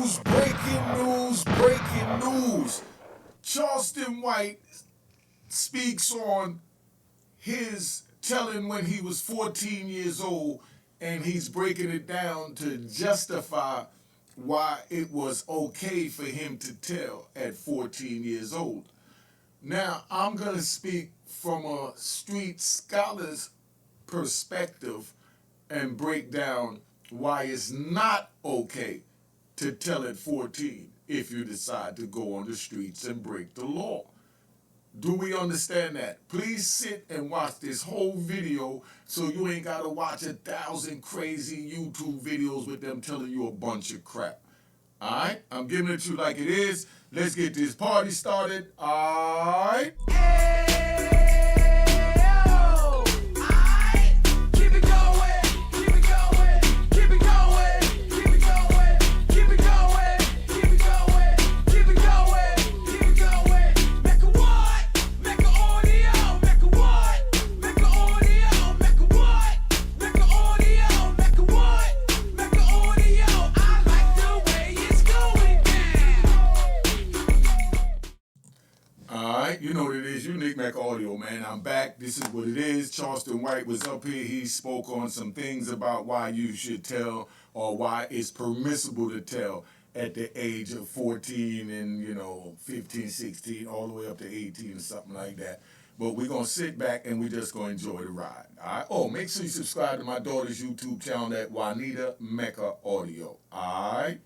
Breaking news. Charlston White speaks on his telling when he was 14 years old, and he's breaking it down to justify why it was okay for him to tell at 14 years old. Now, I'm going to speak from a street scholar's perspective and break down why it's not okay to tell at 14 if you decide to go on the streets and break the law. Do we understand that? Please sit and watch this whole video so you ain't got to watch 1,000 crazy YouTube videos with them telling you a bunch of crap. All right? I'm giving it to you like it is. Let's get this party started. All right? You know what it is, Unique Mecca Audio, man. I'm back. This is what it is. Charlston White was up here. He spoke on some things about why you should tell or why it's permissible to tell at the age of 14 and, 15, 16, all the way up to 18 or something like that. But we're going to sit back and we're just going to enjoy the ride. All right? Oh, make sure you subscribe to my daughter's YouTube channel at Juanita Mecca Audio. All right?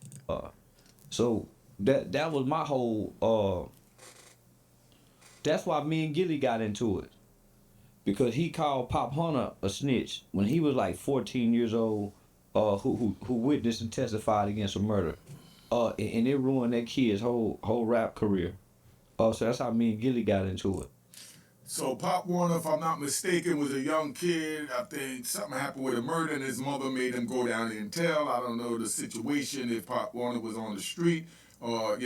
So that was my whole... That's why me and Gilly got into it. Because he called Pop Hunter a snitch when he was like 14 years old, who witnessed and testified against a murder. And it ruined that kid's whole rap career. So that's how me and Gilly got into it. So Pop Warner, if I'm not mistaken, was a young kid. I think something happened with a murder and his mother made him go down there and tell. I don't know the situation, if Pop Warner was on the street or,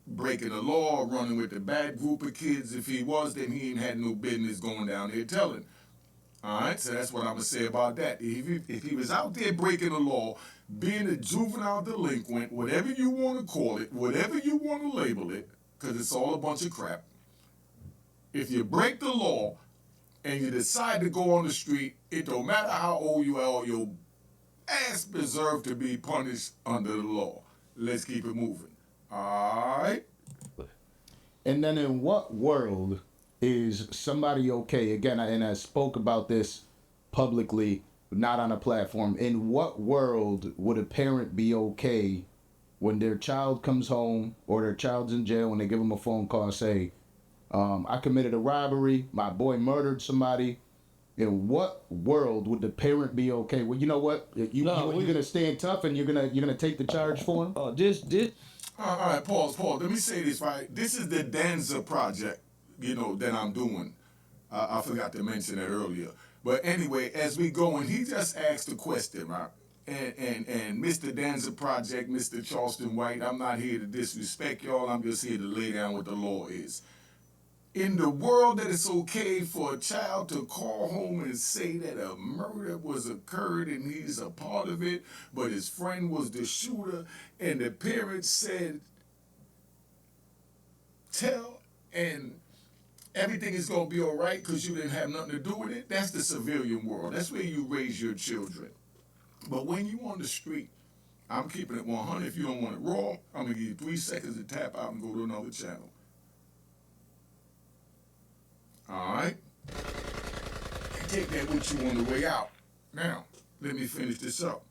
breaking the law or running with a bad group of kids. If he was, then he ain't had no business going down there telling. All right, so that's what I'm going to say about that. If he was out there breaking the law, being a juvenile delinquent, whatever you want to call it, whatever you want to label it, because it's all a bunch of crap. If you break the law and you decide to go on the street, it don't matter how old you are, your ass deserves to be punished under the law. Let's keep it moving. All right. And then in what world is somebody okay? Again, I spoke about this publicly, not on a platform. In what world would a parent be okay when their child comes home or their child's in jail, when they give them a phone call and say, I committed a robbery, my boy murdered somebody? In what world would the parent be okay? Well, you know what? You're gonna stand tough and you're gonna take the charge for him? All right, pause. Let me say this, right? This is the Danza project, that I'm doing. I forgot to mention that earlier. But anyway, as we go, and he just asked a question, right? And Mr. Danza Project, Mr. Charlston White, I'm not here to disrespect y'all. I'm just here to lay down what the law is. In the world that it's okay for a child to call home and say that a murder was occurred and he's a part of it, but his friend was the shooter, and the parents said, tell, and everything is going to be all right because you didn't have nothing to do with it, that's the civilian world. That's where you raise your children. But when you on the street, I'm keeping it 100. If you don't want it raw, I'm going to give you 3 seconds to tap out and go to another channel. All right? And take that with you on the way out. Now, let me finish this up.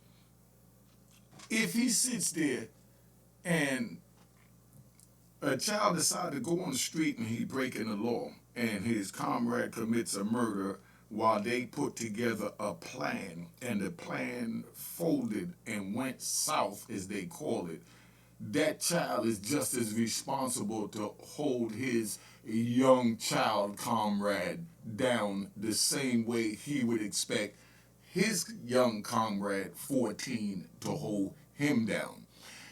If he sits there and a child decides to go on the street and he breaking the law and his comrade commits a murder while they put together a plan and the plan folded and went south, as they call it, that child is just as responsible to hold his young child comrade down the same way he would expect his young comrade 14 to hold him down.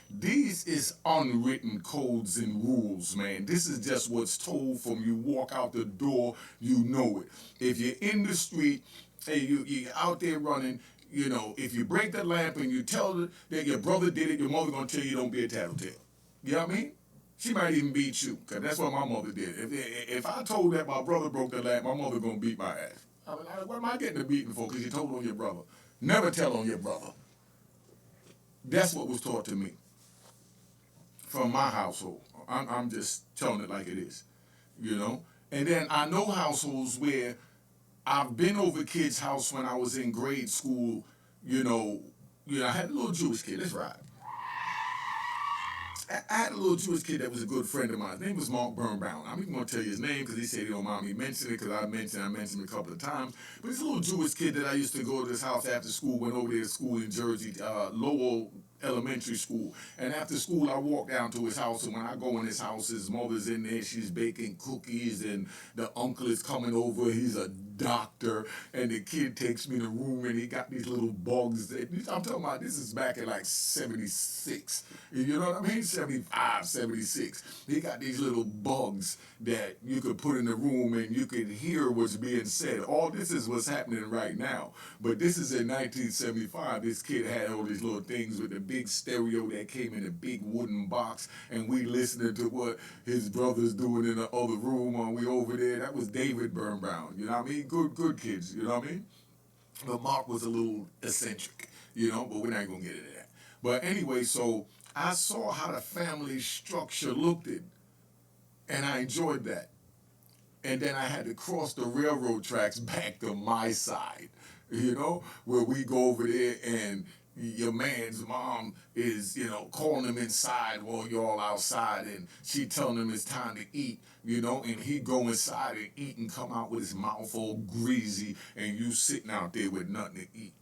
These is unwritten codes and rules, man. This is just what's told from you walk out the door, you know it. If you're in the street, hey, you're out there running, You know, if you break the lamp and you tell her that your brother did it, your mother gonna tell you don't be a tattletale. You know what I mean? She might even beat you, because that's what my mother did. If I told that my brother broke the lamp, my mother gonna beat my ass. I mean, what am I getting a beating for? Because you told on your brother. Never tell on your brother. That's what was taught to me from my household. I'm just telling it like it is, you know? And then I know households where I've been over kids' house when I was in grade school, I had a little Jewish kid, that's right. I had a little Jewish kid that was a good friend of mine. His name was Mark Birnbaum. I'm even going to tell you his name because he said he don't mind me mentioning it because I mentioned him a couple of times. But he's a little Jewish kid that I used to go to his house after school, went over there to school in Jersey, Lowell Elementary School. And after school, I walked down to his house, and when I go in his house, his mother's in there. She's baking cookies, and the uncle is coming over. He's a doctor, and the kid takes me to the room, and he got these little bugs. I'm talking about this is back in like 76. You know what I mean? 75, 76. He got these little bugs that you could put in the room, and you could hear what's being said. All this is what's happening right now. But this is in 1975. This kid had all these little things with the big stereo that came in a big wooden box, and we listening to what his brother's doing in the other room when we over there. That was David Birnbaum, you know what I mean? Good kids, you know what I mean? But Mark was a little eccentric, but we're not gonna get into that. But anyway, so I saw how the family structure looked at, and I enjoyed that. And then I had to cross the railroad tracks back to my side, where we go over there and your man's mom is, calling him inside while you're all outside, and she telling him it's time to eat, and he go inside and eat and come out with his mouth all greasy, and you sitting out there with nothing to eat,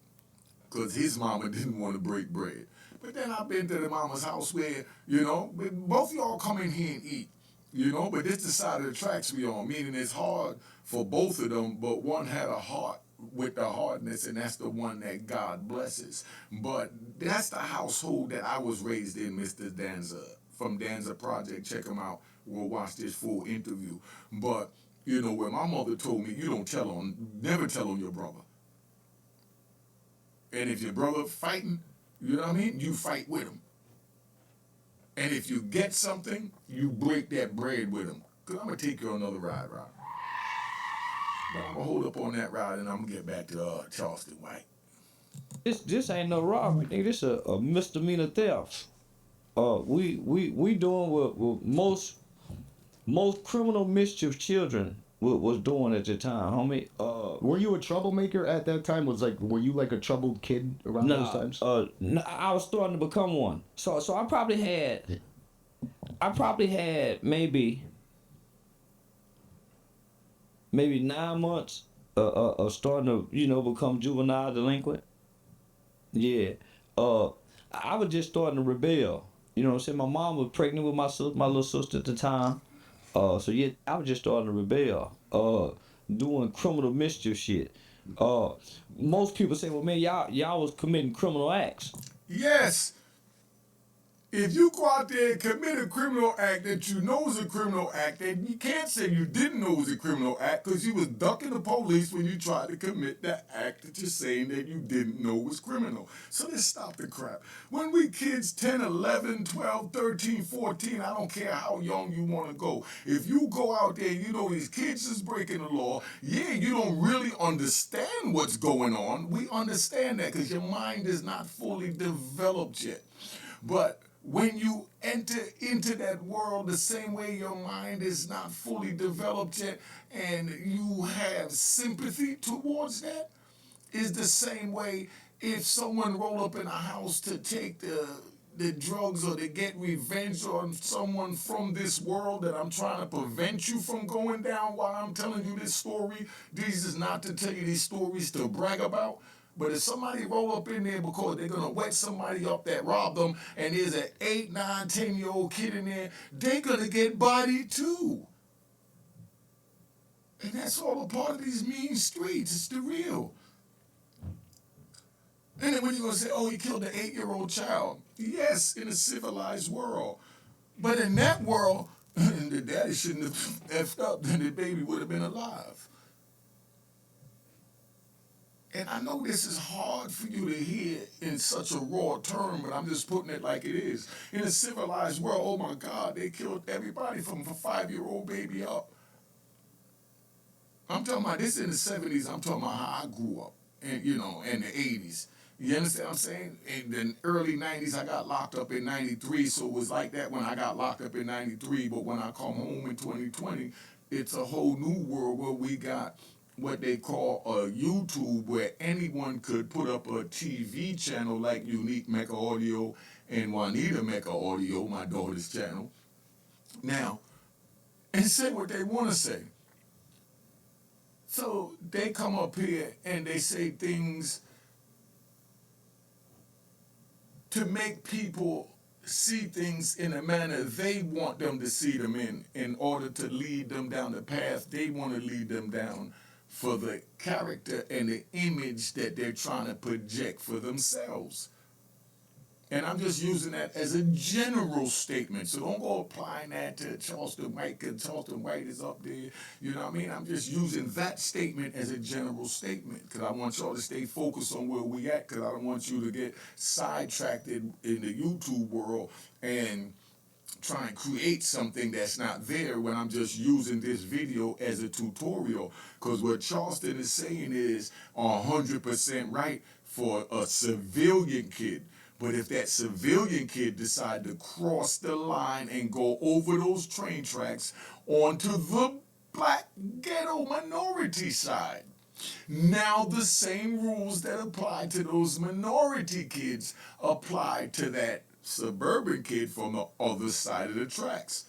because his mama didn't want to break bread. But then I've been to the mama's house where, both of y'all come in here and eat, but this the side of the tracks we on, meaning it's hard for both of them, but one had a heart with the hardness, and that's the one that God blesses. But that's the household that I was raised in, Mr. Danza, from Danza Project. Check him out. We'll watch this full interview. But, where my mother told me, never tell on your brother. And if your brother fighting, you fight with him. And if you get something, you break that bread with him. Because I'm going to take you on another ride. But I'm going to hold up on that ride, and I'm going to get back to Charlston White. This ain't no robbery, nigga. This a misdemeanor theft. We doing what most criminal mischief children was doing at the time, homie. Were you a troublemaker at that time? Were you like a troubled kid around those times? No, I was starting to become one. So I probably had maybe 9 months of starting to become juvenile delinquent. Yeah. I was just starting to rebel. You know what I'm saying? My mom was pregnant with my little sister at the time. So yeah, I was just starting to rebel. Doing criminal mischief shit. Most people say, well, man, y'all was committing criminal acts. Yes. If you go out there and commit a criminal act that you know is a criminal act, then you can't say you didn't know it was a criminal act because you was ducking the police when you tried to commit that act that you're saying that you didn't know was criminal. So let's stop the crap. When we kids 10, 11, 12, 13, 14, I don't care how young you want to go. If you go out there and these kids is breaking the law, you don't really understand what's going on. We understand that because your mind is not fully developed yet. But when you enter into that world the same way your mind is not fully developed yet and you have sympathy towards that, is the same way if someone roll up in a house to take the drugs or to get revenge on someone from this world that I'm trying to prevent you from going down while I'm telling you this story. This is not to tell you these stories to brag about. But if somebody roll up in there because they're going to wet somebody up that robbed them and there's an 8, 9, 10-year-old kid in there, they're going to get bodied too. And that's all a part of these mean streets. It's the real. And then when you're going to say, oh, he killed an 8-year-old child. Yes, in a civilized world. But in that world, the daddy shouldn't have effed up, then the baby would have been alive. And I know this is hard for you to hear in such a raw term, but I'm just putting it like it is. In a civilized world, oh my God, they killed everybody from a 5-year-old baby up. I'm talking about this in the 70s. I'm talking about how I grew up, and in the 80s. You understand what I'm saying? In the early 90s, I got locked up in 93, so it was like that when I got locked up in 93. But when I come home in 2020, it's a whole new world where we got what they call a YouTube, where anyone could put up a TV channel like Unique Mecca Audio and Juanita Mecca Audio, my daughter's channel, now, and say what they want to say. So they come up here and they say things to make people see things in a manner they want them to see them in order to lead them down the path they want to lead them down for the character and the image that they're trying to project for themselves. And I'm just using that as a general statement. So don't go applying that to Charlston White, because Charlston White is up there. You know what I mean? I'm just using that statement as a general statement, because I want y'all to stay focused on where we at, because I don't want you to get sidetracked in the YouTube world and try and create something that's not there when I'm just using this video as a tutorial. Because what Charleston is saying is 100% right for a civilian kid. But if that civilian kid decide to cross the line and go over those train tracks onto the black ghetto minority side, now the same rules that apply to those minority kids apply to that suburban kid from the other side of the tracks.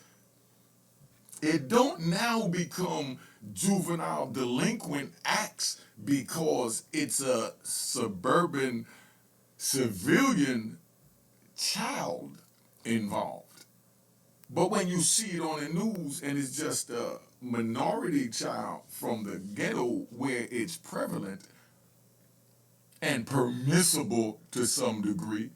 It don't now become juvenile delinquent acts because it's a suburban civilian child involved. But when you see it on the news and it's just a minority child from the ghetto where it's prevalent and permissible to some degree,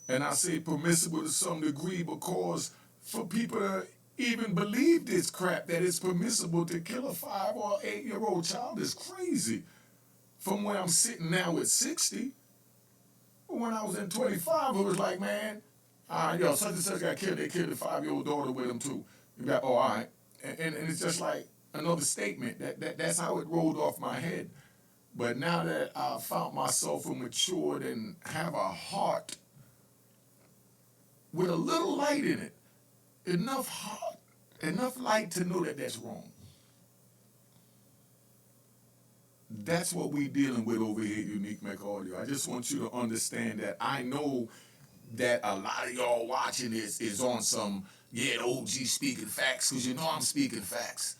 and I say permissible to some degree because for people to even believe this crap that it's permissible to kill a 5 or 8-year-old child is crazy. From where I'm sitting now at 60, when I was in 25, it was like, man, such and such got killed. They killed a 5-year-old daughter with him too. You got, all right. And it's just like another statement. That's how it rolled off my head. But now that I found myself matured and have a heart with a little light in it, enough heart, enough light to know that that's wrong. That's what we dealing with over here at Unique Mecca Audio. I just want you to understand that I know that a lot of y'all watching this is on some, the OG speaking facts, because you know I'm speaking facts.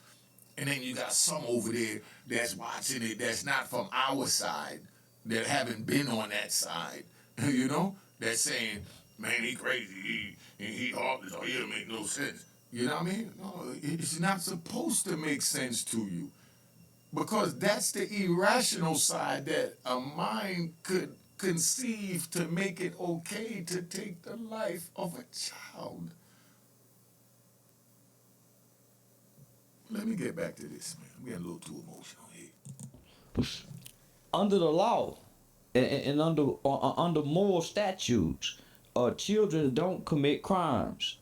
And then you got some over there that's watching it that's not from our side, that haven't been on that side, that's saying, man, he crazy, he heartless, or he'll make no sense. You know what I mean? No, it's not supposed to make sense to you. Because that's the irrational side that a mind could conceive to make it okay to take the life of a child. Let me get back to this, man. We got a little too emotional here. Under the law and under moral statutes, children don't commit crimes.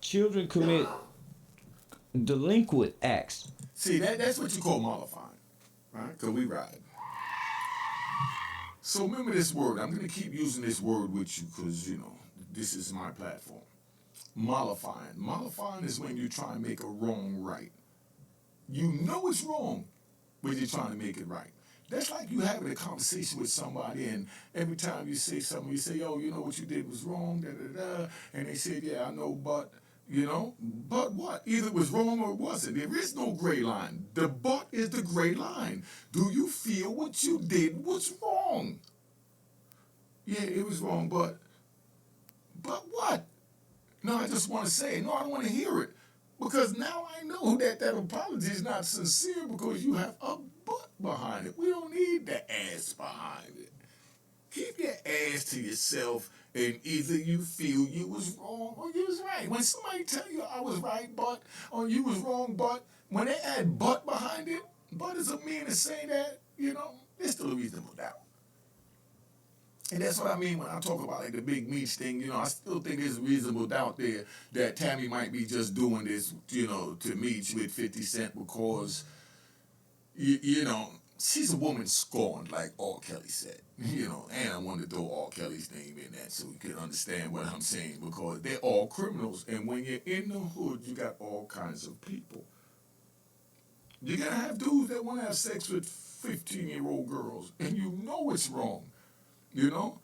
Children commit delinquent acts. See, that's what you call mollifying, right? Because we ride. So remember this word. I'm going to keep using this word with you because, this is my platform. Mollifying. Mollifying is when you try and make a wrong right. You know it's wrong, but you're trying to make it right. That's like you having a conversation with somebody, and every time you say something, you say, yo, you know what you did was wrong, da-da-da, and they say, yeah, I know, but... but what? Either it was wrong or it wasn't. There is no gray line. The but is the gray line. Do you feel what you did was wrong? Yeah, it was wrong, but what? No, I just want to say it. No, I don't want to hear it. Because now I know that apology is not sincere because you have a but behind it. We don't need the ass behind it. Keep your ass to yourself, and either you feel you was wrong or you was right. When somebody tell you I was right, but, or you was wrong, but, when they add but behind it, but doesn't mean to say that, There's still a reasonable doubt. And that's what I mean when I talk about like the big meats thing. You know, I still think there's a reasonable doubt there that Tammy might be just doing this, you know, to Meech with 50 Cent because, you know, she's a woman scorned, like R. Kelly said. You know, and I wanted to throw R. Kelly's name in that so you can understand what I'm saying because they're all criminals. And when you're in the hood, you got all kinds of people. You're going to have dudes that want to have sex with 15-year-old girls, and you know it's wrong. You know?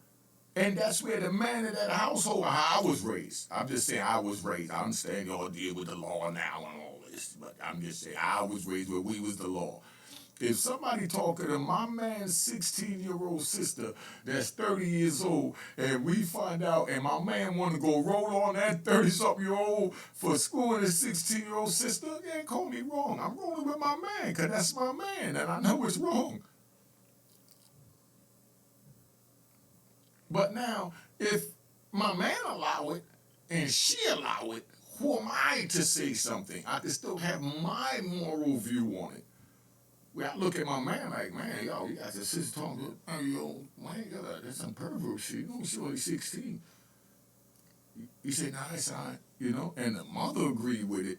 And that's where the man in that household, how I was raised. I'm just saying I was raised. I understand y'all deal with the law now and all this, but I'm just saying I was raised where we was the law. If somebody talking to my man's 16-year-old sister that's 30 years old, and we find out, and my man want to go roll on that 30-something-year-old for screwing his 16-year-old sister, yeah, call me wrong. I'm rolling with my man, because that's my man, and I know it's wrong. But now, if my man allow it and she allow it, who am I to say something? I can still have my moral view on it. Where I look at my man like, man, yo, you got this sister talking, hey, yo, man, that's some pervert shit. You know, she's only 16. You say, nah, it's all right, you know? And the mother agreed with it.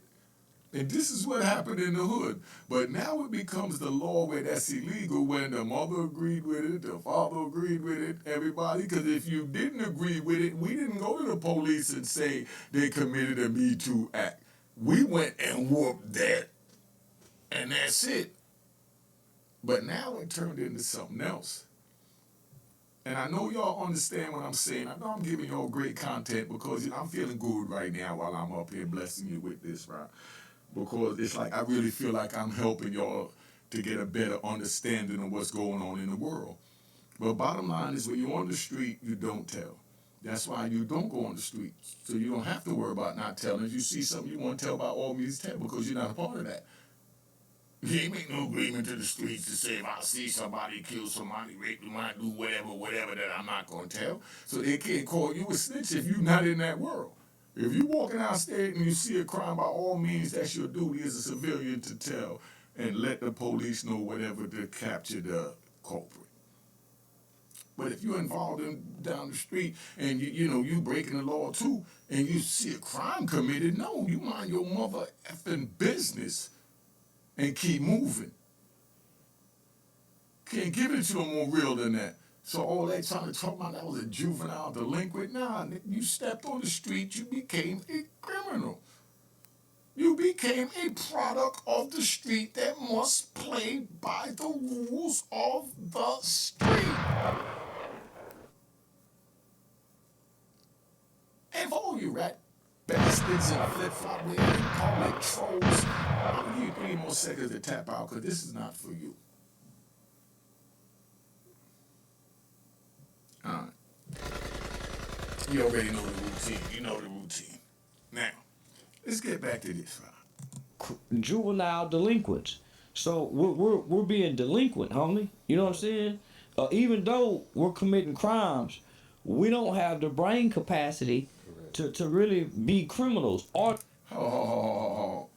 And this is what happened in the hood. But now it becomes the law where that's illegal when the mother agreed with it, the father agreed with it, everybody. Because if you didn't agree with it, we didn't go to the police and say they committed a Me Too act. We went and whooped that. And that's it. But now it turned into something else. And I know y'all understand what I'm saying. I know I'm giving y'all great content because you know, I'm feeling good right now while I'm up here blessing you with this, right? Because it's like I really feel like I'm helping y'all to get a better understanding of what's going on in the world. But bottom line is when you're on the street, you don't tell. That's why you don't go on the street. So you don't have to worry about not telling. If you see something you want to tell by all means, tell because you're not a part of that. You ain't make no agreement to the streets to say if I see somebody kill somebody, rape them, might do whatever that I'm not going to tell. So they can't call you a snitch if you're not in that world. If you're walking outside and you see a crime, by all means, that's your duty as a civilian to tell and let the police know whatever to capture the culprit. But if you're involved in down the street and you breaking the law too, and you see a crime committed, no, you mind your mother effing business and keep moving. Can't give it to them more real than that. So all that trying to talk about that was a juvenile delinquent. Nah, you stepped on the street, you became a criminal. You became a product of the street that must play by the rules of the street. And for all you rat bastards and flip-flop wearing public trolls, I'll give you 3 more seconds to tap out because this is not for you. Alright. You already know the routine. You know the routine. Now, let's get back to this, right? Juvenile delinquents. So we're being delinquent, homie. You know what I'm saying? Even though we're committing crimes, we don't have the brain capacity to really be criminals. Oh,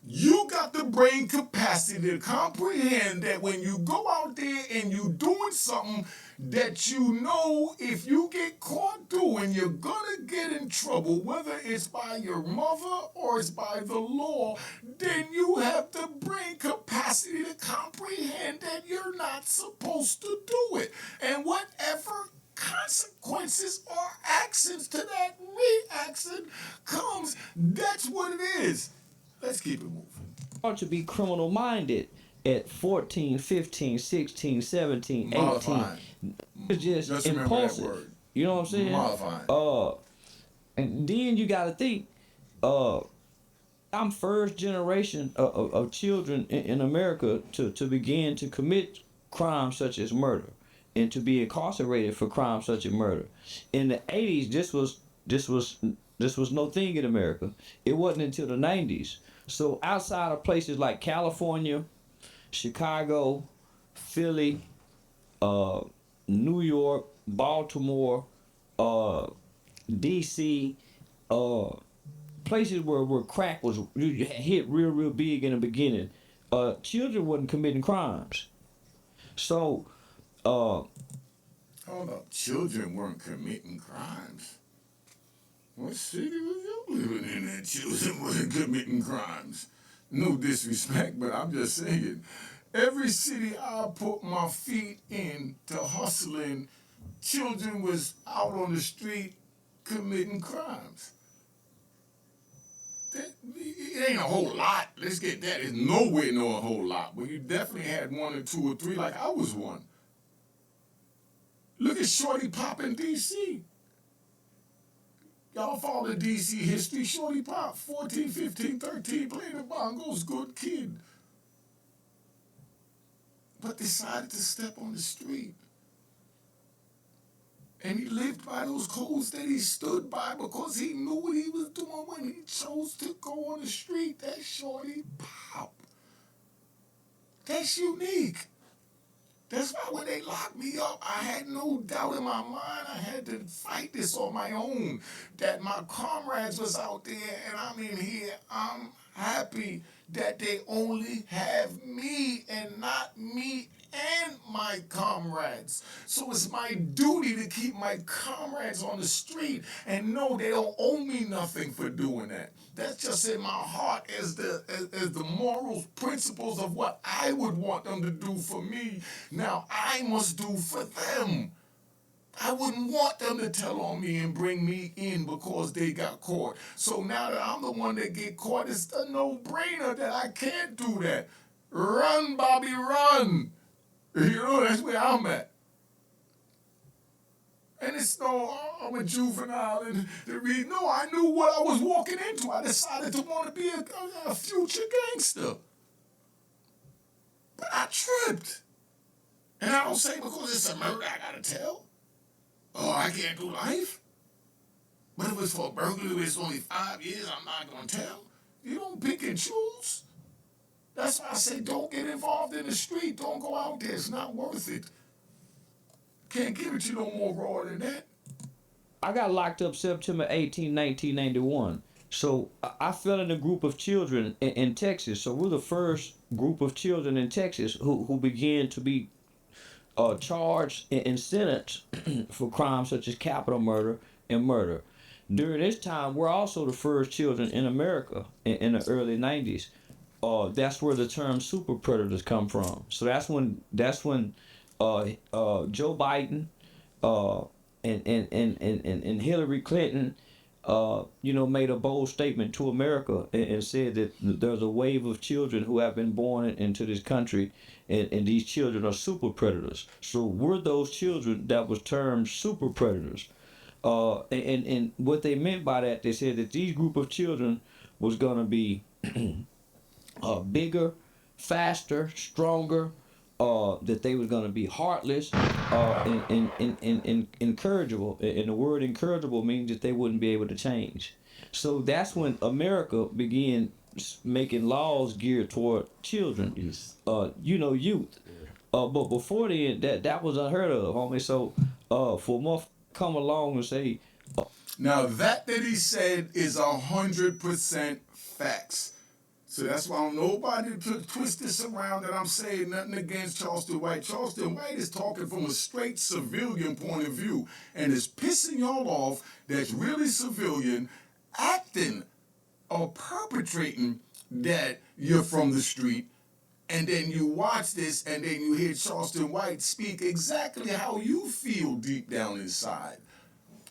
you got the brain capacity to comprehend that when you go out there and you doing something that you know if you get caught doing, you're gonna get in trouble, whether it's by your mother or it's by the law, then you have the brain capacity to comprehend that you're not supposed to do it. And whatever consequences or actions to that reaction comes, that's what it is. Let's keep it moving. Or to be criminal minded at 14, 15, 16, 17, 18. Modifying. It's just impulsive. That word. You know what I'm saying? Modifying. And then you gotta think, I'm first generation of children in America to begin to commit crimes such as murder and to be incarcerated for crimes such as murder. In the 80s, this was no thing in America. It wasn't until the 90s. So outside of places like California, Chicago, Philly, New York, Baltimore, DC, places where crack was hit real big in the beginning, children wasn't committing crimes. So Uh, Hold up, children weren't committing crimes. What city was you living in that children wasn't committing crimes? No disrespect, but I'm just saying, every city I put my feet in to hustling, children was out on the street committing crimes. It ain't a whole lot. Let's get that. It's nowhere near a whole lot. But you definitely had one or two or three, like I was one. Look at Shorty Pop in D.C. Y'all follow the D.C. history. Shorty Pop, 14, 15, 13, playing the bongos, good kid. But decided to step on the street. And he lived by those codes that he stood by because he knew what he was doing when he chose to go on the street. That's Shorty Pop. That's unique. That's why when they locked me up, I had no doubt in my mind I had to fight this on my own. That my comrades was out there and I'm in here. I'm happy that they only have me and not me and my comrades. So it's my duty to keep my comrades on the street and know they don't owe me nothing for doing that. That's just in my heart as the morals, principles of what I would want them to do for me. Now I must do for them. I wouldn't want them to tell on me and bring me in because they got caught. So now that I'm the one that get caught, it's a no-brainer that I can't do that. Run, Bobby, run. You know, that's where I'm at. And it's no, I'm a juvenile and the reason, no, I knew what I was walking into. I decided to want to be a future gangster. But I tripped. And I don't say because it's a murder I gotta tell. Oh, I can't do life? But if it's for burglary, it's only 5 years, I'm not gonna tell. You don't pick and choose. That's why I say don't get involved in the street. Don't go out there. It's not worth it. Can't give it you no more raw than that. I got locked up September 18, 1991. So I fell in a group of children in Texas. So we're the first group of children in Texas who began to be charged and sentenced for crimes such as capital murder and murder. During this time, we're also the first children in America in the early 90s. That's where the term super predators come from. So that's when Joe Biden uh, and Hillary Clinton made a bold statement to America and said that there's a wave of children who have been born into this country, and these children are super predators. So we're those children that was termed super predators. And what they meant by that, they said that these group of children was gonna be bigger, faster, stronger, that they were going to be heartless, and incorrigible. And the word incorrigible means that they wouldn't be able to change. So that's when America began making laws geared toward children, youth. But before then, that was unheard of, homie. So for more come along and say, Now that he said is 100% facts. So that's why I don't nobody to twist this around that I'm saying nothing against Charlston White. Charlston White is talking from a straight civilian point of view and is pissing y'all off that's really civilian, acting or perpetrating that you're from the street. And then you watch this and then you hear Charlston White speak exactly how you feel deep down inside.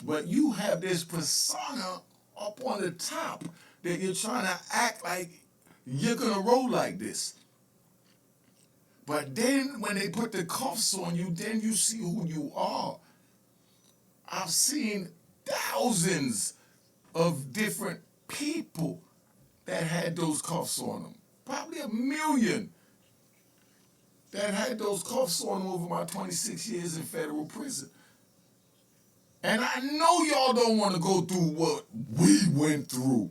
But you have this persona up on the top that you're trying to act like you're gonna roll like this. But then when they put the cuffs on you, then you see who you are. I've seen thousands of different people that had those cuffs on them. Probably 1 million that had those cuffs on them over my 26 years in federal prison. And I know y'all don't want to go through what we went through.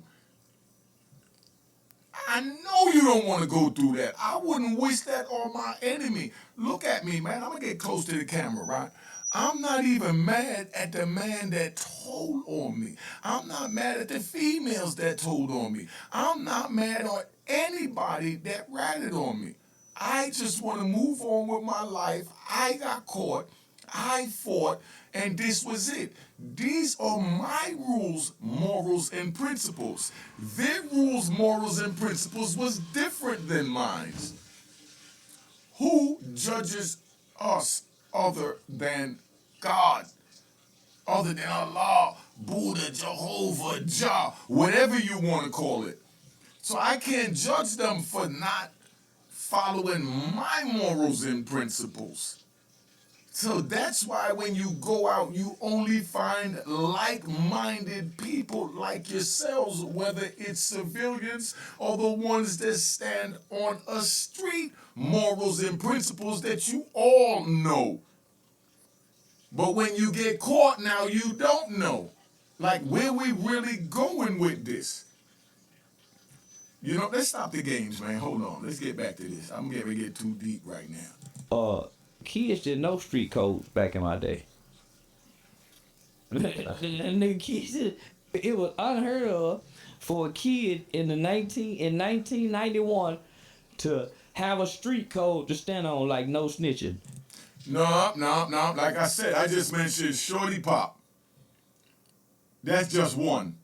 I know you don't want to go through that. I wouldn't wish that on my enemy. Look at me, man. I'm going to get close to the camera, right? I'm not even mad at the man that told on me. I'm not mad at the females that told on me. I'm not mad on anybody that ratted on me. I just want to move on with my life. I got caught. I fought, and this was it. These are my rules, morals, and principles. Their rules, morals, and principles was different than mine. Who judges us other than God? Other than Allah, Buddha, Jehovah, Jah, whatever you want to call it. So I can't judge them for not following my morals and principles. So that's why when you go out, you only find like-minded people like yourselves, whether it's civilians or the ones that stand on a street, morals and principles that you all know. But when you get caught now, you don't know. Like, where we really going with this? You know, let's stop the games, man. Hold on. Let's get back to this. I'm getting to get too deep right now. Kids didn't know street codes back in my day. Nigga, kids, it was unheard of for a kid in 1991 to have a street code to stand on, like no snitching. No. Like I said, I just mentioned Shorty Pop. That's just one.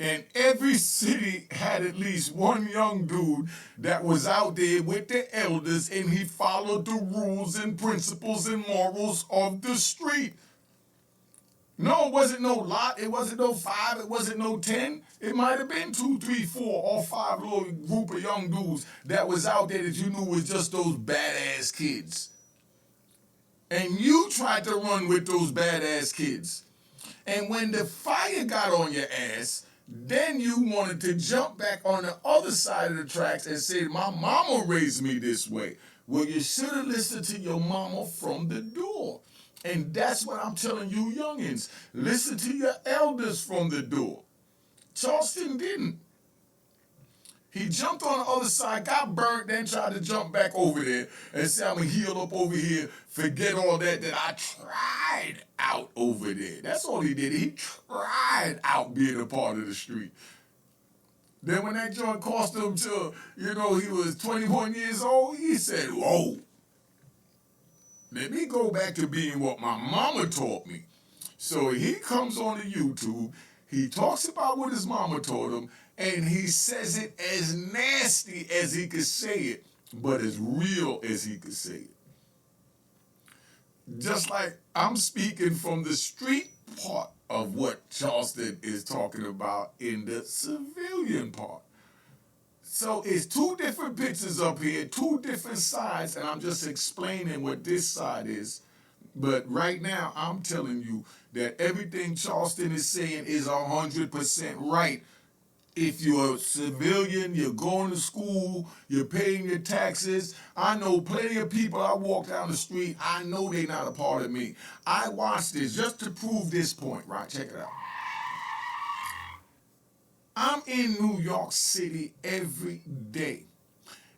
And every city had at least one young dude that was out there with the elders and he followed the rules and principles and morals of the street. No, it wasn't no lot, it wasn't no 5, it wasn't no 10. It might have been 2, 3, 4, or 5 little group of young dudes that was out there that you knew was just those badass kids. And you tried to run with those badass kids. And when the fire got on your ass, then you wanted to jump back on the other side of the tracks and say, my mama raised me this way. Well, you should have listened to your mama from the door. And that's what I'm telling you youngins. Listen to your elders from the door. Charlston didn't. He jumped on the other side, got burnt, then tried to jump back over there and say, I'm going to heal up over here, forget all that I tried out over there. That's all he did. He tried out being a part of the street. Then when that joint cost him till, he was 21 years old, he said, whoa, let me go back to being what my mama taught me. So he comes on the YouTube, he talks about what his mama taught him, and he says it as nasty as he could say it, but as real as he could say it. Just like I'm speaking from the street part of what Charlston is talking about in the civilian part. So it's two different pictures up here, two different sides, and I'm just explaining what this side is. But right now, I'm telling you that everything Charlston is saying is 100% right. If you're a civilian, you're going to school, you're paying your taxes. I know plenty of people, I walk down the street, I know they're not a part of me. I watched this just to prove this point, right? Check it out. I'm in New York City every day.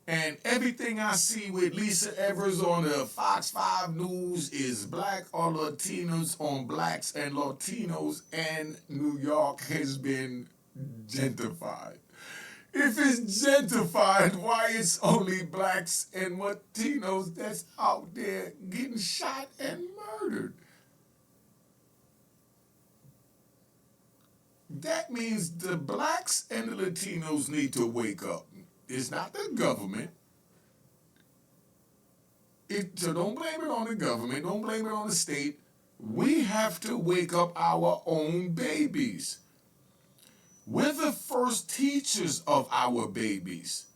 And everything I see with Lisa Evers on the Fox 5 News is black or Latinos on blacks and Latinos, and New York has been gentrified. If it's gentrified, why it's only blacks and Latinos that's out there getting shot and murdered? That means the blacks and the Latinos need to wake up. It's not the government. So don't blame it on the government. Don't blame it on the state. We have to wake up our own babies. We're the first teachers of our babies.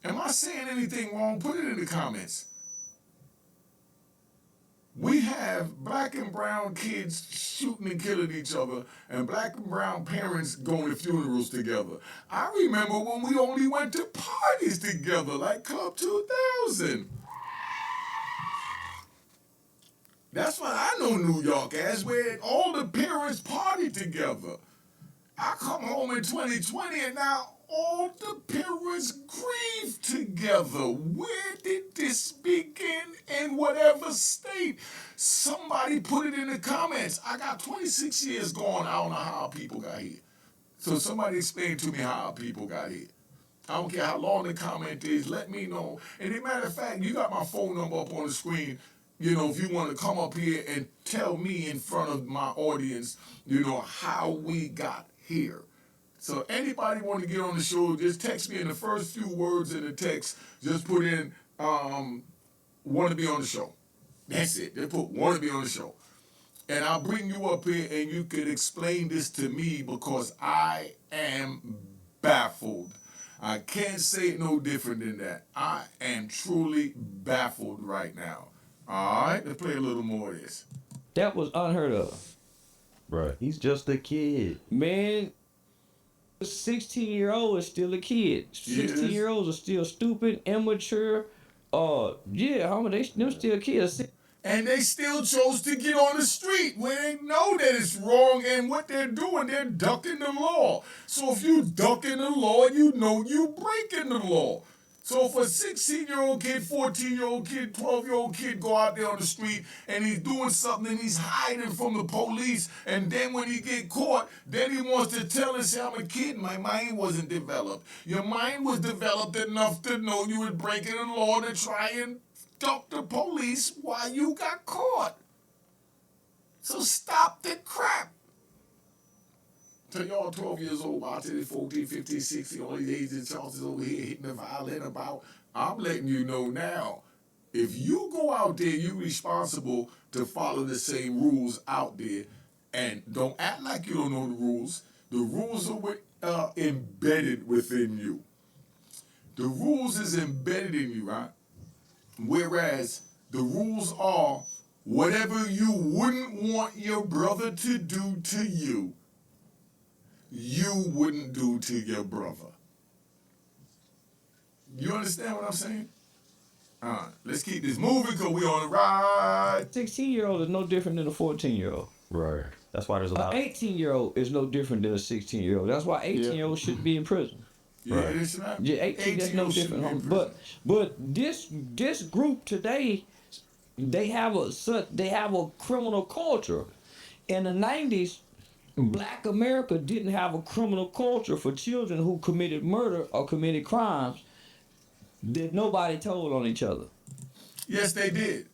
Am I saying anything wrong? Put it in the comments. We have black and brown kids shooting and killing each other, and black and brown parents going to funerals together. I remember when we only went to parties together, like Club 2000. That's what I know New York as, where all the parents party together. I come home in 2020 and now all the parents grieve together. Where did this begin? In whatever state? Somebody put it in the comments. I got 26 years gone. I don't know how people got here. So somebody explain to me how people got here. I don't care how long the comment is. Let me know. And as a matter of fact, you got my phone number up on the screen. You know, if you want to come up here and tell me in front of my audience, you know, how we got here. So anybody want to get on the show, just text me in the first few words in the text. Just put in, want to be on the show. That's it. Just put want to be on the show. And I'll bring you up here and you can explain this to me because I am baffled. I can't say it no different than that. I am truly baffled right now. All right, let's play a little more of this. That was unheard of. Right. He's just a kid. Man, a 16-year-old is still a kid. 16-year-olds are still stupid, immature. Yeah, homie, them still kids. And they still chose to get on the street where they know that it's wrong, and what they're doing, they're ducking the law. So if you ducking the law, you know you breaking the law. So if a 16-year-old kid, 14-year-old kid, 12-year-old kid go out there on the street and he's doing something and he's hiding from the police, and then when he get caught, then he wants to tell us, I'm a kid, my mind wasn't developed. Your mind was developed enough to know you were breaking the law to try and duck the police while you got caught. So stop the crap. Till y'all 12 years old, out to 14, 15, 16, all these ages, Charleston's over here hitting the violin about. I'm letting you know now, if you go out there, you're responsible to follow the same rules out there. And don't act like you don't know the rules. The rules are embedded within you. The rules is embedded in you, right? Whereas the rules are whatever you wouldn't want your brother to do to you, you wouldn't do to your brother. You understand what I'm saying? All right, let's keep this moving because we're on the ride. 16-year-old is no different than a 14-year-old. Right. That's why there's a lot. An 18-year-old is no different than a 16-year-old. That's why 18-year-olds should be in prison. Yeah, Right. it's not. Yeah, 18, that's no different. Homie. But this group today, they have a criminal culture. In the 90s, Black America didn't have a criminal culture for children who committed murder or committed crimes that nobody told on each other. Yes, they did.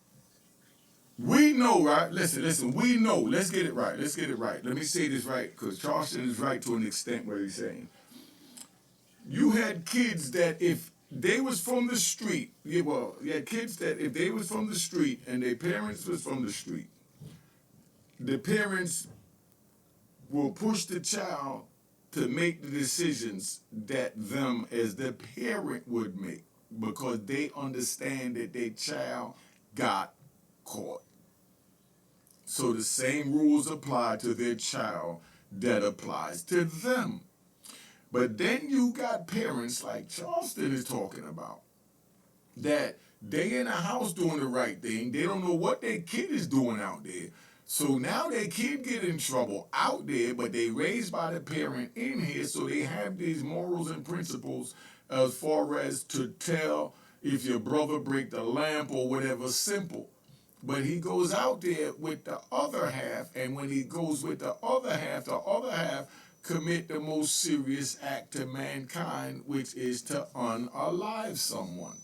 We know, right? Listen, we know. Let's get it right. Let me say this right, because Charlston is right to an extent where he's saying. You had kids that if they was from the street, you had kids that if they was from the street and their parents was from the street, the parents will push the child to make the decisions that them as the parent would make because they understand that their child got caught. So the same rules apply to their child that applies to them. But then you got parents like Charleston is talking about that they in the house doing the right thing. They don't know what their kid is doing out there. So now their kid get in trouble out there, but they raised by the parent in here, so they have these morals and principles as far as to tell if your brother break the lamp or whatever, simple. But he goes out there with the other half, and when he goes with the other half commit the most serious act to mankind, which is to unalive someone.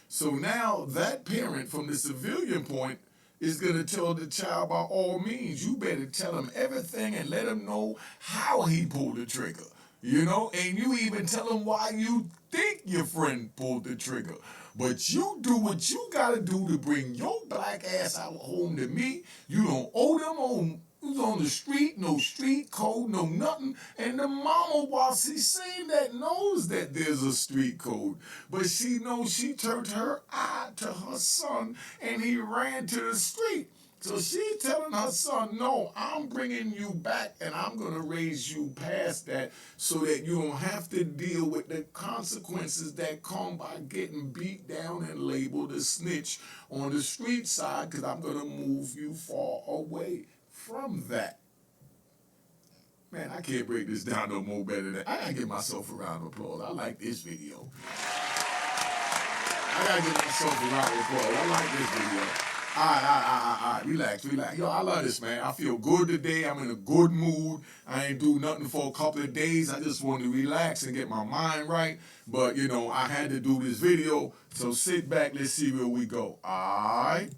So now that parent from the civilian point is going to tell the child by all means, you better tell him everything and let him know how he pulled the trigger, you know, and you even tell him why you think your friend pulled the trigger. But you do what you got to do to bring your black ass out home to me. You don't owe them home. Who's on the street, no street code, no nothing. And the mama, while she's saying that, knows that there's a street code. But she knows she turned her eye to her son and he ran to the street. So she's telling her son, no, I'm bringing you back and I'm going to raise you past that so that you don't have to deal with the consequences that come by getting beat down and labeled a snitch on the street side because I'm going to move you far away from that. Man, I can't break this down no more better than I gotta give myself a round of applause. I like this video. I gotta give myself a round of applause. I like this video. All right. Relax. Yo, I love this, man. I feel good today. I'm in a good mood. I ain't do nothing for a couple of days. I just wanted to relax and get my mind right. But, I had to do this video. So sit back. Let's see where we go. All right?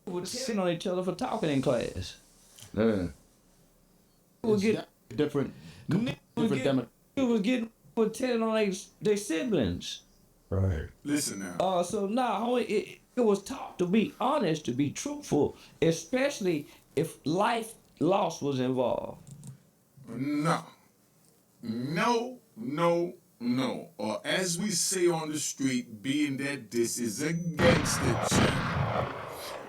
Would sit on each other for talking in class. Yeah. Would It's get different Niggas was getting for telling on their siblings. Right. Listen now. So now it was taught to be honest, to be truthful, especially if life loss was involved. No. Or as we say on the street, being that this is a gangster channel.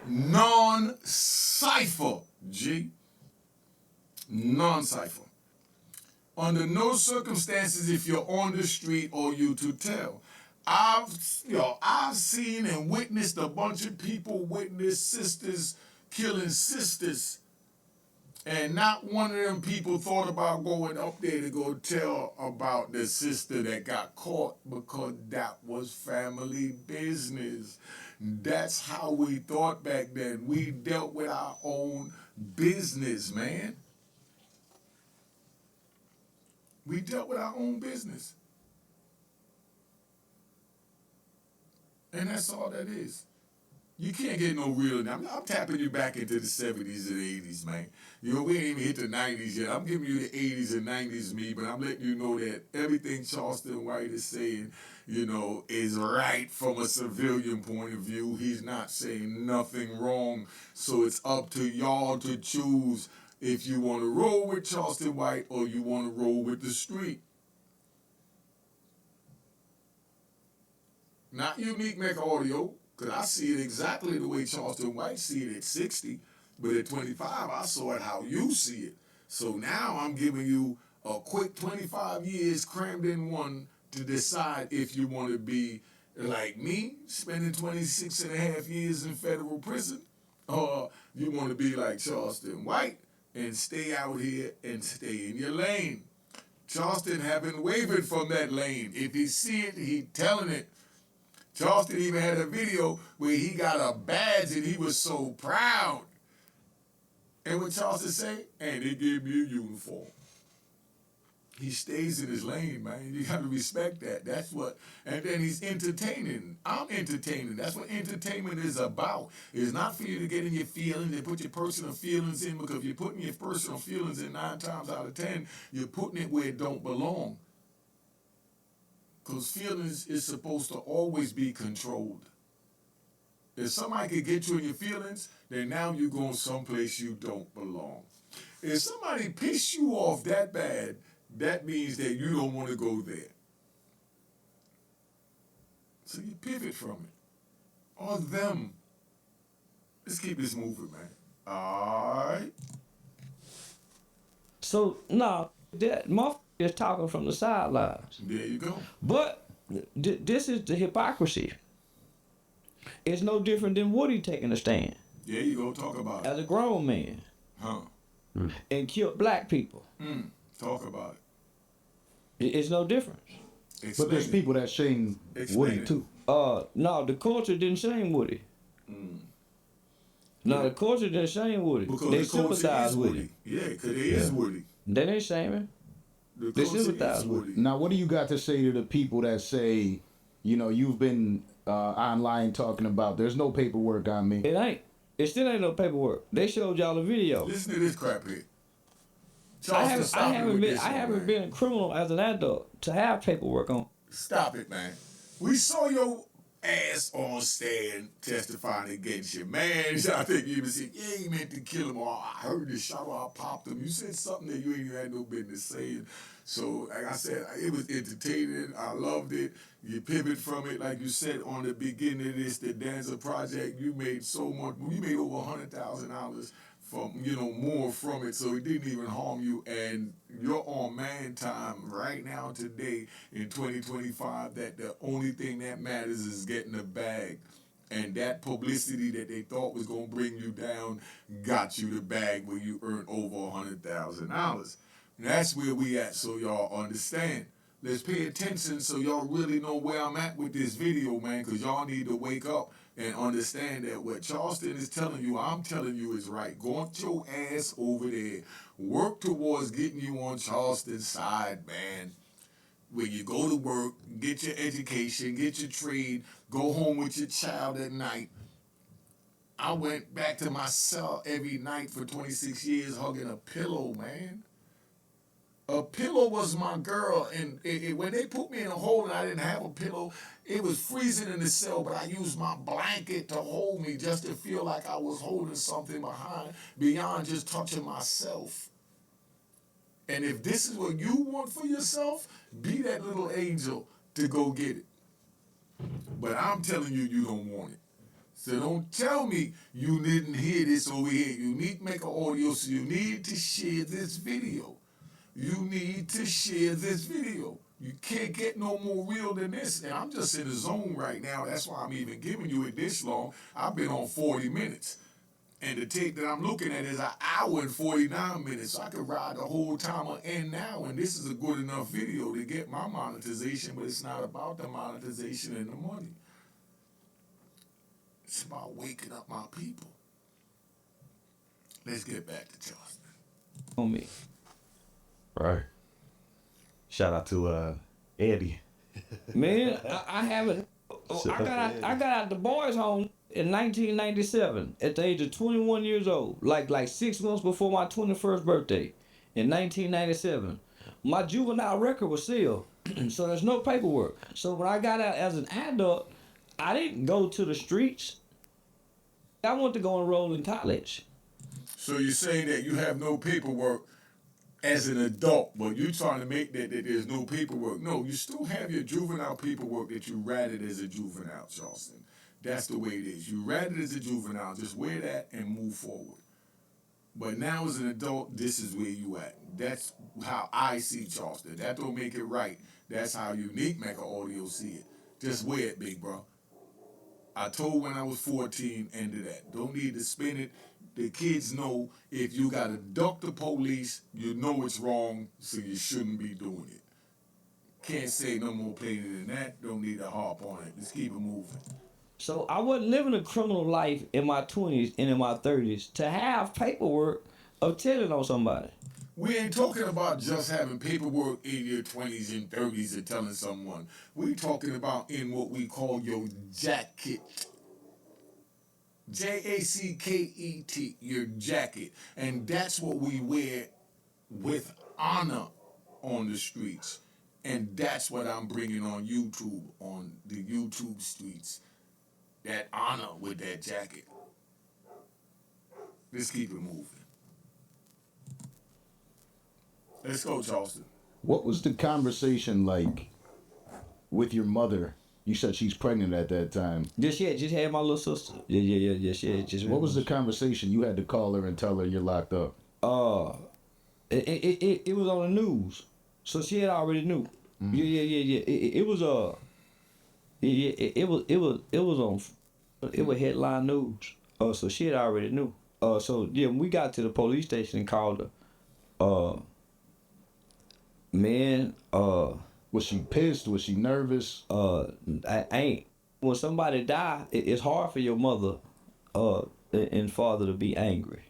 Non-cipher, G. Non-cipher. Under no circumstances, if you're on the street or you to tell. I've seen and witnessed a bunch of people witness sisters killing sisters, and not one of them people thought about going up there to go tell about the sister that got caught, because that was family business. That's how we thought back then. We dealt with our own business, man. We dealt with our own business. And that's all that is. You can't get no real. I'm tapping you back into the 70s and 80s, man. We ain't even hit the 90s yet. I'm giving you the 80s and 90s, me, but I'm letting you know that everything Charlston White is saying, is right from a civilian point of view. He's not saying nothing wrong. So it's up to y'all to choose if you want to roll with Charlston White or you want to roll with the street. Not unique Mecca audio, because I see it exactly the way Charlston White see it at 60, but at 25, I saw it how you see it. So now I'm giving you a quick 25 years crammed in one to decide if you want to be like me, spending 26 and a half years in federal prison, or you want to be like Charlston White and stay out here and stay in your lane. Charlston haven't wavered from that lane. If he see it, he telling it. Charlston even had a video where he got a badge and he was so proud. And what Charlston say? And they gave me a uniform. He stays in his lane, man. You got to respect that. That's what. And then he's entertaining. I'm entertaining. That's what entertainment is about. It's not for you to get in your feelings and put your personal feelings in, because if you're putting your personal feelings in 9 times out of 10, you're putting it where it don't belong. Because feelings is supposed to always be controlled. If somebody could get you in your feelings, then now you're going someplace you don't belong. If somebody piss you off that bad, that means that you don't want to go there. So you pivot from it. Or them. Let's keep this moving, man. All right. So, no, that motherfucker is talking from the sidelines. There you go. But this is the hypocrisy. It's no different than Woody taking a stand. There you go. Talk about it. As a grown man. Huh. And killed black people. Talk about It's no difference. it. But there's people that shame Woody too. No, the culture didn't shame Woody. No, the culture didn't shame Woody. Because they the culture sympathize is with Woody. him. Yeah, because they is Woody. They didn't shame him. The They culture sympathize is with Woody. Now, what do you got to say to the people that say, you've been online talking about there's no paperwork on me? It ain't. It still ain't no paperwork. They showed y'all the video. Listen to this crap here. I haven't been a criminal as an adult to have paperwork on. Stop it, man. We saw your ass on stand testifying against you, man. I think you even said, yeah, you meant to kill him, or I heard this shot, or I popped him. You said something that you ain't even had no business saying. So, like I said, it was entertaining. I loved it. You pivot from it, like you said on the beginning of this, the Danza Project. You made so much. You made over $100,000 from, more from it. So it didn't even harm you. And you're on man time right now, today, in 2025, that the only thing that matters is getting the bag. And that publicity that they thought was going to bring you down got you the bag where you earned over $100,000. That's where we at, so y'all understand. Let's pay attention so y'all really know where I'm at with this video, man, because y'all need to wake up and understand that what Charleston is telling you, I'm telling you is right. Go your ass over there. Work towards getting you on Charleston's side, man. When you go to work, get your education, get your trade, go home with your child at night. I went back to my cell every night for 26 years hugging a pillow, man. A pillow was my girl, and when they put me in a hole and I didn't have a pillow, it was freezing in the cell, but I used my blanket to hold me just to feel like I was holding something beyond just touching myself. And if this is what you want for yourself, be that little angel to go get it. But I'm telling you, you don't want it. So don't tell me you didn't hear this over here. You need to make an audio, so you need to share this video. You need to share this video. You can't get no more real than this. And I'm just in the zone right now. That's why I'm even giving you it this long. I've been on 40 minutes. And the tape that I'm looking at is 1 hour and 49 minutes. So I could ride the whole timer in now. And this is a good enough video to get my monetization, but it's not about the monetization and the money. It's about waking up my people. Let's get back to Charleston. On me. Right. Shout out to Eddie. Man, I haven't. I got out the boys' home in 1997 at the age of 21 years old, like 6 months before my 21st birthday in 1997. My juvenile record was sealed, so there's no paperwork. So when I got out as an adult, I didn't go to the streets. I wanted to go enroll in college. So you're saying that you have no paperwork as an adult, but you're trying to make that there's no paperwork. No, you still have your juvenile paperwork that you ratted as a juvenile, Charleston. That's the way it is. You ratted as a juvenile, just wear that and move forward. But now as an adult, this is where you at. That's how I see Charleston. That don't make it right. That's how Unique Mecca Audio see it. Just wear it, big bro. I told when I was 14, end of that. Don't need to spin it. The kids know if you got to duck the police, you know it's wrong, so you shouldn't be doing it. Can't say no more plainer than that. Don't need to harp on it. Let's keep it moving. So I wasn't living a criminal life in my 20s and in my 30s to have paperwork of telling on somebody. We ain't talking about just having paperwork in your 20s and 30s and telling someone. We talking about in what we call your jacket. Jacket, your jacket. And that's what we wear with honor on the streets. And that's what I'm bringing on YouTube, on the YouTube streets. That honor with that jacket. Let's keep it moving. Let's go, Charleston. What was the conversation like with your mother? You said she's pregnant at that time. Just had my little sister. Yeah. What was the conversation? You had to call her and tell her you're locked up. It was on the news, so she had already knew. Mm-hmm. Yeah. It was headline news. So she had already knew. So yeah, when we got to the police station and called her, was she pissed? Was she nervous? I ain't. When somebody die, it's hard for your mother and father to be angry.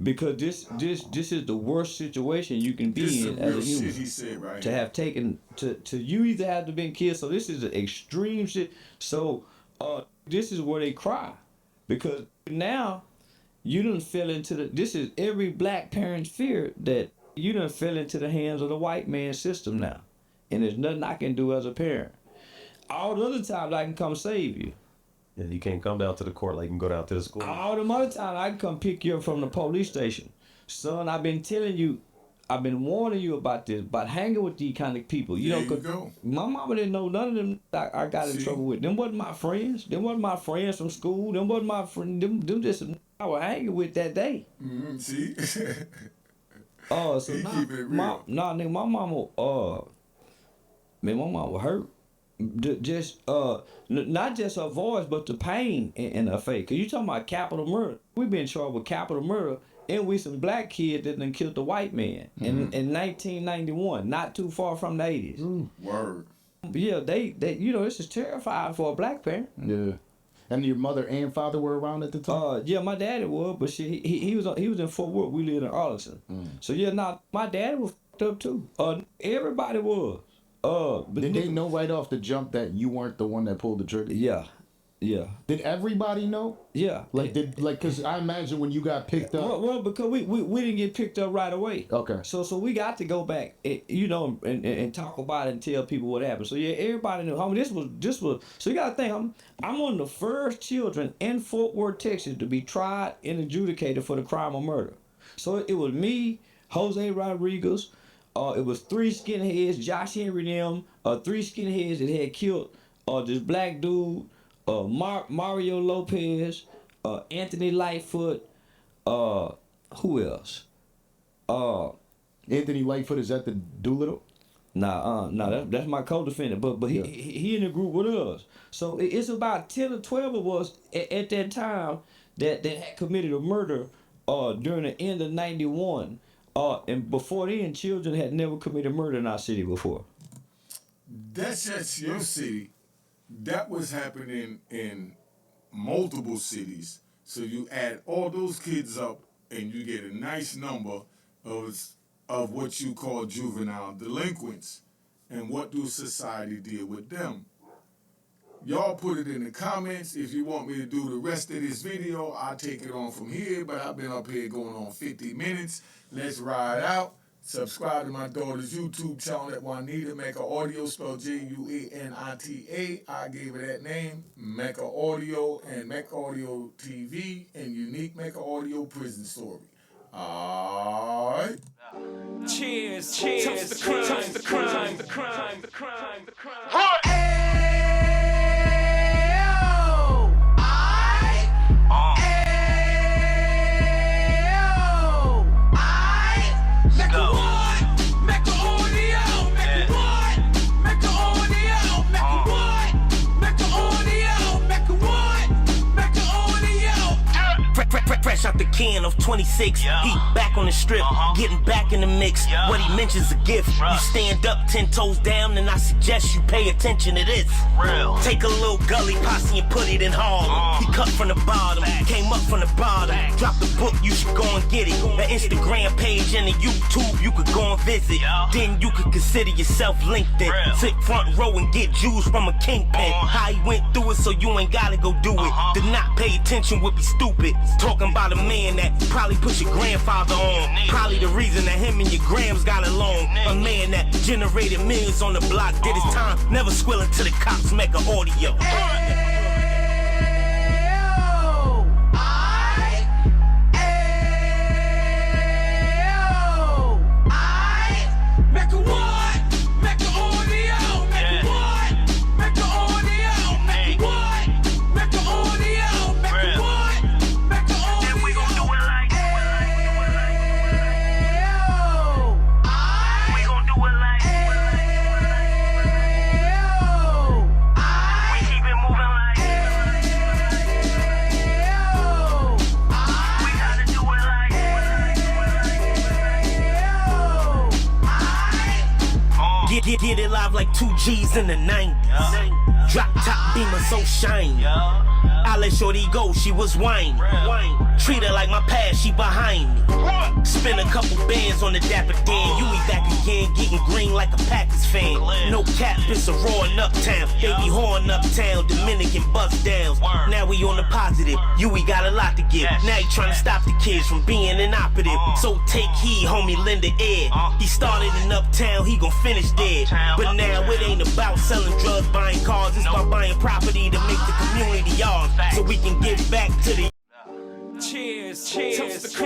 Because this is the worst situation you can be in as a human. He said, right? To have taken to you either have to been killed. So this is an extreme shit. So this is where they cry, because now you done fell into this is every black parent's fear, that you done fell into the hands of the white man system now, and there's nothing I can do as a parent. All the other times I can come save you. Yeah, you can't come down to the court like you can go down to the school. All the other times I can come pick you up from the police station. Son, I've been telling you, I've been warning you about this, about hanging with these kind of people. There you go. My mama didn't know none of them I got in trouble with. Them wasn't my friends. Them wasn't my friends from school. Them wasn't my friends. Them just I was hanging with that day. Mm-hmm. See? So keep it real. my mama, my mama was hurt. Just not just her voice, but the pain in her face. Cause you talking about capital murder. We been charged with capital murder, and we some black kids that done killed the white man in 1991, not too far from the 80s. Word. Yeah, they this is terrifying for a black parent. Yeah. And your mother and father were around at the time? Yeah, my daddy was, but shit, he was in Fort Worth. We lived in Arlington. So yeah, my daddy was fucked up too. Everybody was. But Did they know right off the jump that you weren't the one that pulled the trigger? Yeah. Did everybody know? Yeah. Cause I imagine when you got picked up. Well, because we didn't get picked up right away. Okay. So we got to go back, and talk about it and tell people what happened. So yeah, everybody knew. This was. So you got to think, I'm one of the first children in Fort Worth, Texas, to be tried and adjudicated for the crime of murder. So it was me, Jose Rodriguez. It was 3 skinheads, Josh Henry them, 3 skinheads that had killed this black dude. Mario Lopez, Anthony Lightfoot, who else? Anthony Lightfoot, is that the Doolittle? Nah, that's my co-defendant, but he in the group with us. So it's about 10 or 12 of us at that time that had committed a murder during the end of '91. And before then, children had never committed murder in our city before. That's just your city. That was happening in multiple cities. So you add all those kids up and you get a nice number of what you call juvenile delinquents. And what do society deal with them? Y'all put it in the comments. If you want me to do the rest of this video, I'll take it on from here. But I've been up here going on 50 minutes. Let's ride out. Subscribe to my daughter's YouTube channel at Juanita Mecca Audio, spelled Juanita. I gave her that name, Mecca Audio and Mecca Audio TV and Unique Mecca Audio Prison Story. All right. Cheers, toast the crime, the crime. Fresh out the can of 26, he back on the strip, getting back in the mix. What he mentions a gift. You stand up 10 toes down, and I suggest you pay attention to this. Take a little gully posse and put it in Harlem. He cut from the bottom, came up from the bottom. Drop the book, you should go and get it. The Instagram page and the YouTube, you could go and visit. Then you could consider yourself LinkedIn. Sit front row and get Jews from a kingpin. How he went through it, so you ain't gotta go do it. To not pay attention would be stupid. Talking about a man that probably put your grandfather on. Probably the reason that him and your grams got along. A man that generated millions on the block, did his time, never squilling to the cops, Mecca Audio. Get it live like 2 G's in the 90s. Drop top beamer so shiny. I let shorty go, she was whining. Treat her like my past, she behind me. Spin a couple bands on the Dapper Dan. You be back again, getting green like a Packers fan. No cap, it's a roaring uptown. Baby horn uptown, Dominican bust downs. Now we on the positive, we got a lot to give. Now he trying to stop the kids from being inoperative. So take heed, homie, lend a ear. He started in uptown, he gon' finish there. But now it ain't about selling drugs, buying cars. It's about buying property to make the community yours, so we can give back to the. Cheers, toast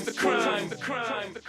the crime.